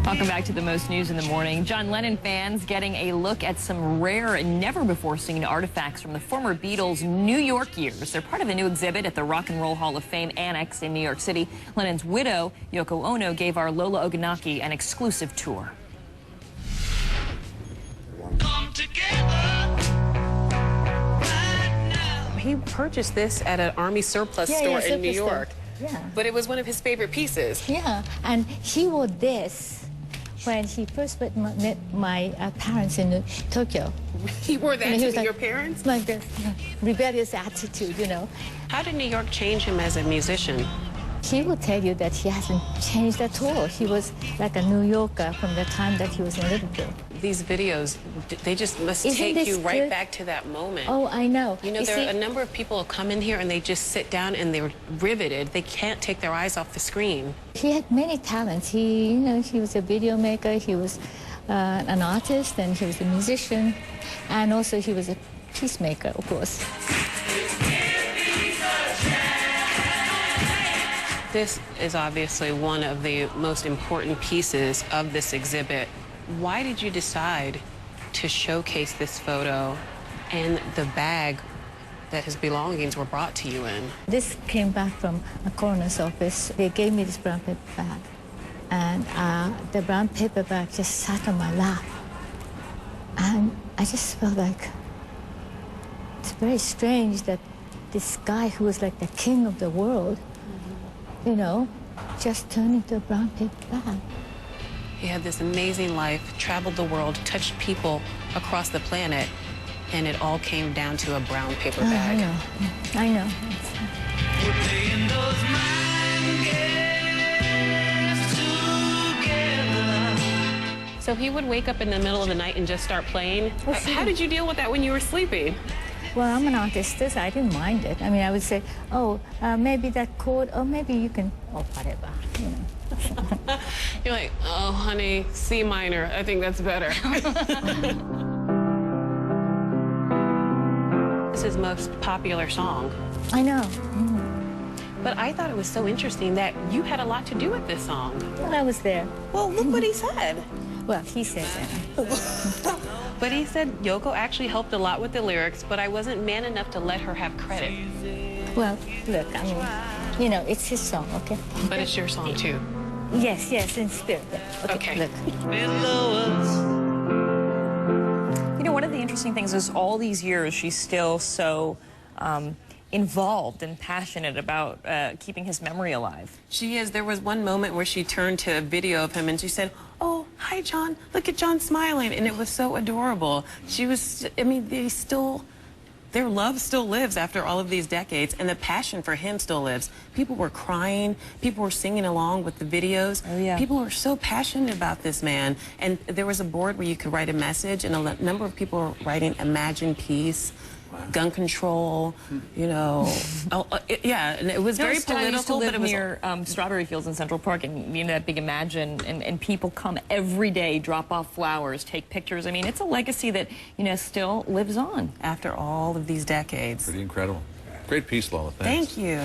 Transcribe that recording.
Welcome back to the most news in the morning. John Lennon fans getting a look at some rare and never-before-seen artifacts from the former Beatles' New York years. They're part of a new exhibit at the Rock and Roll Hall of Fame ANNEX in New York City. Lennon's widow, Yoko Ono, gave our Lola Ogunaki an exclusive tour. Come together right now. He purchased this at an Army surplus store in New York. Yeah. But it was one of his favorite pieces. Yeah, and he wore this when he first met my parents in Tokyo. He wore that to like, your parents? Like this rebellious attitude, you know. How did New York change him as a musician? He will tell you that he hasn't changed at all. He was like a New Yorker from the time that he was in Liverpool. These videos, they just must take you right back to that moment. Oh, I know. You know, there are a number of people who come in here and they just sit down and they're riveted. They can't take their eyes off the screen. He had many talents. He was a video maker, he was an artist, and he was a musician, and also he was a peacemaker, of course. This is obviously one of the most important pieces of this exhibit. Why did you decide to showcase this photo and the bag that his belongings were brought to you in? This came back from a coroner's office. They gave me this brown paper bag, and the brown paper bag just sat on my lap. And I just felt like it's very strange that this guy who was like the king of the world, you know, just turned into a brown paper bag. He had this amazing life, traveled the world, touched people across the planet, and it all came down to a brown paper bag. I know. We're playing those mind games together. So he would wake up in the middle of the night and just start playing. How did you deal with that when you were sleeping? Well, I'm an artist, so I didn't mind it. I mean, I would say, oh, maybe that chord, or maybe you can, oh, whatever, you know. You're like, oh, honey, C minor. I think that's better. This is his most popular song. I know. But I thought it was so interesting that you had a lot to do with this song. Well, I was there. Well, look what he said. Well, he said that. But he said Yoko actually helped a lot with the lyrics, but I wasn't man enough to let her have credit. Well, look, I mean, you know, it's his song, okay? But it's your song, too. Yes, in spirit. Okay. Look. You know, one of the interesting things is all these years she's still so involved and passionate about keeping his memory alive. She is. There was one moment where she turned to a video of him and she said, oh, hi, John. Look at John smiling. And it was so adorable. She was, I mean, their love still lives after all of these decades, and the passion for him still lives. People were crying. People were singing along with the videos. Oh, yeah. People were so passionate about this man. And there was a board where you could write a message, and a number of people were writing Imagine Peace, gun control, you know. Yeah, and it was very political. I used to live but it was near strawberry fields in Central Park, and you know that big Imagine, and people come every day, drop off flowers, take pictures. I mean, it's a legacy that, you know, still lives on after all of these decades. Pretty incredible. Great piece, Lola. Thanks. Thank you.